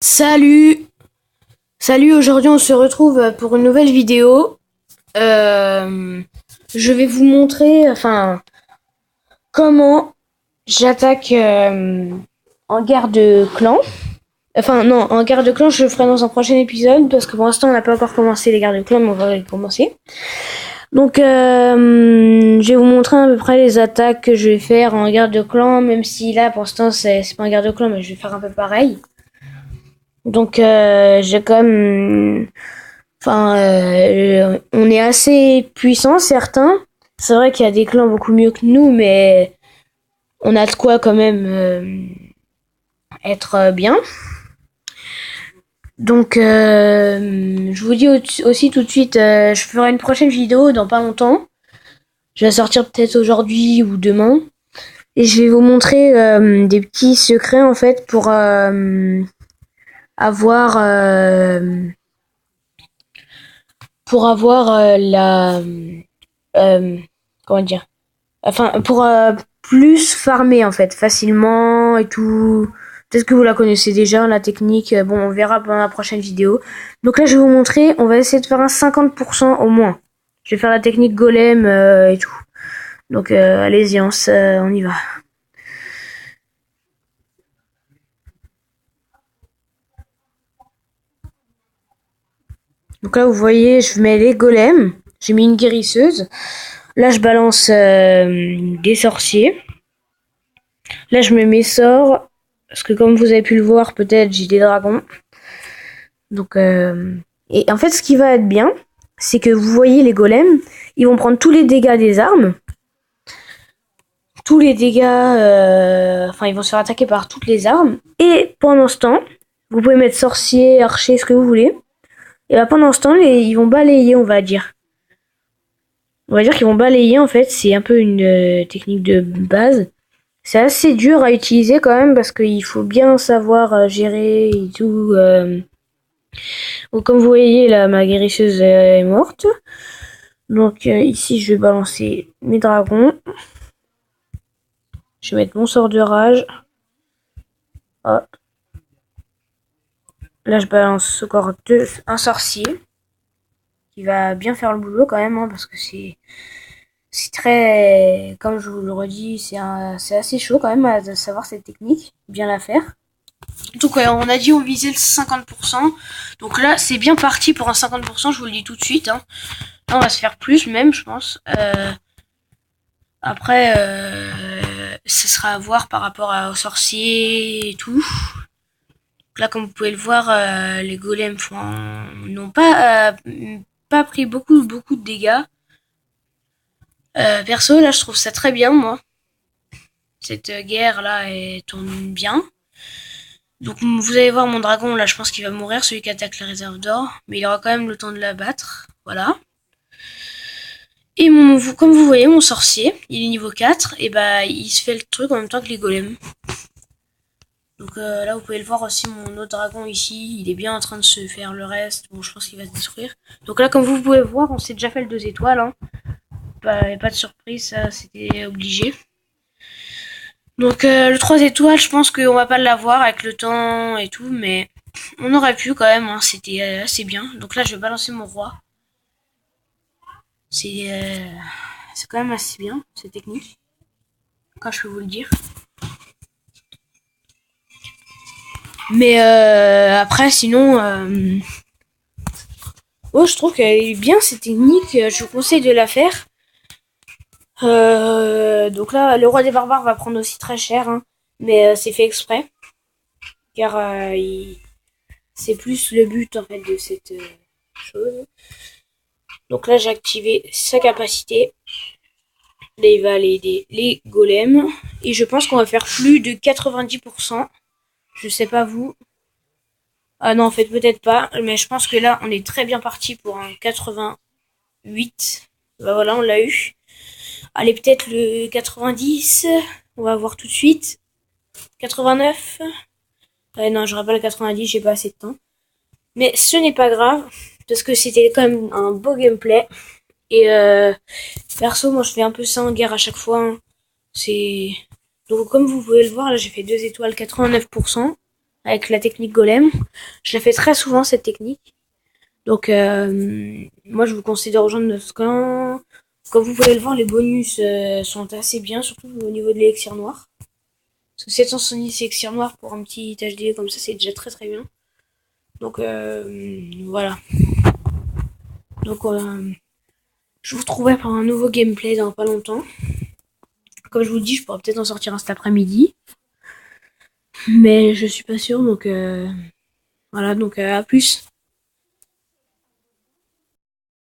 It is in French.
Salut! Salut, aujourd'hui on se retrouve pour une nouvelle vidéo. Je vais vous montrer comment j'attaque en guerre de clan. Enfin non, en guerre de clan je le ferai dans un prochain épisode parce que pour l'instant on n'a pas encore commencé les guerres de clan mais on va les commencer. Donc je vais vous montrer à peu près les attaques que je vais faire en guerre de clan, même si là pour l'instant c'est pas en guerre de clan mais je vais faire un peu pareil. Donc j'ai quand même, on est assez puissants certains. C'est vrai qu'il y a des clans beaucoup mieux que nous, mais on a de quoi quand même être bien. Donc je vous dis aussi tout de suite, je ferai une prochaine vidéo dans pas longtemps. Je vais sortir peut-être aujourd'hui ou demain. Et je vais vous montrer des petits secrets en fait pour avoir la comment dire, pour plus farmer en fait facilement et tout. Peut-être que vous la connaissez déjà, la technique. Bon, on verra dans la prochaine vidéo. Donc là, je vais vous montrer. On va essayer de faire un 50% au moins. Je vais faire la technique golem et tout. Donc allez-y, on y va. Donc là, vous voyez, je mets les golems. J'ai mis une guérisseuse. Là, je balance des sorciers. Là, je mets mes sorts. Parce que comme vous avez pu le voir, peut-être, j'ai des dragons. Donc, et en fait, ce qui va être bien, c'est que vous voyez les golems, ils vont prendre tous les dégâts des armes. Tous les dégâts, ils vont se faire attaquer par toutes les armes. Et pendant ce temps, vous pouvez mettre sorcier, archer, ce que vous voulez. Et bah, pendant ce temps, ils vont balayer, on va dire. On va dire qu'ils vont balayer, en fait. C'est un peu une technique de base. C'est assez dur à utiliser quand même parce qu'il faut bien savoir gérer et tout. Donc, comme vous voyez, là, ma guérisseuse est morte. Donc ici, je vais balancer mes dragons. Je vais mettre mon sort de rage. Hop. Là, je balance encore un sorcier qui va bien faire le boulot quand même, hein, parce que c'est très, comme je vous le redis, c'est assez chaud quand même à savoir cette technique, bien la faire. Donc on a dit on visait le 50%. Donc là, c'est bien parti pour un 50%, je vous le dis tout de suite. Hein. Là, on va se faire plus même, je pense. Après, ce sera à voir par rapport aux sorciers et tout. Là, comme vous pouvez le voir, les golems n'ont pas pris beaucoup de dégâts. Perso, là, je trouve ça très bien, moi. Cette guerre là, elle tourne bien. Donc vous allez voir mon dragon, là je pense qu'il va mourir, celui qui attaque la réserve d'or. Mais il aura quand même le temps de l'abattre. Voilà. Et comme vous voyez, mon sorcier, il est niveau 4. Et bah il se fait le truc en même temps que les golems. Donc là vous pouvez le voir aussi, mon autre dragon ici, il est bien en train de se faire le reste. Bon, je pense qu'il va se détruire. Donc là, comme vous pouvez voir, on s'est déjà fait le 2 étoiles. Hein. Pas de surprise, ça c'était obligé. Donc le 3 étoiles, je pense qu'on va pas l'avoir avec le temps et tout, mais on aurait pu quand même, hein, c'était assez bien. Donc là, je vais balancer mon roi. C'est quand même assez bien, cette technique. Quand je peux vous le dire. Mais après, sinon... je trouve qu'elle est bien, cette technique. Je vous conseille de la faire. Donc là, le roi des barbares va prendre aussi très cher, hein, mais c'est fait exprès. Car c'est plus le but, en fait, de cette chose. Donc là, j'ai activé sa capacité. Là, il va aller aider les golems. Et je pense qu'on va faire plus de 90%. Je sais pas vous. Ah non, en fait, peut-être pas. Mais je pense que là, on est très bien parti pour un 88. Bah voilà, on l'a eu. Allez, peut-être le 90. On va voir tout de suite. 89. Non, j'aurai pas le 90, j'ai pas assez de temps. Mais ce n'est pas grave. Parce que c'était quand même un beau gameplay. Et perso, moi je fais un peu ça en guerre à chaque fois. Hein. Donc comme vous pouvez le voir, là j'ai fait 2 étoiles 89%. avec la technique golem. Je la fais très souvent cette technique. Donc moi je vous conseille de rejoindre notre camp. Comme vous pouvez le voir, les bonus sont assez bien, surtout au niveau de l'élixir noir. Parce que 770 élixir noir pour un petit HD comme ça, c'est déjà très très bien. Donc voilà. Donc je vous retrouverai pour un nouveau gameplay dans pas longtemps. Comme je vous dis, je pourrais peut-être en sortir un cet après-midi. Mais je suis pas sûre, donc voilà, donc à plus.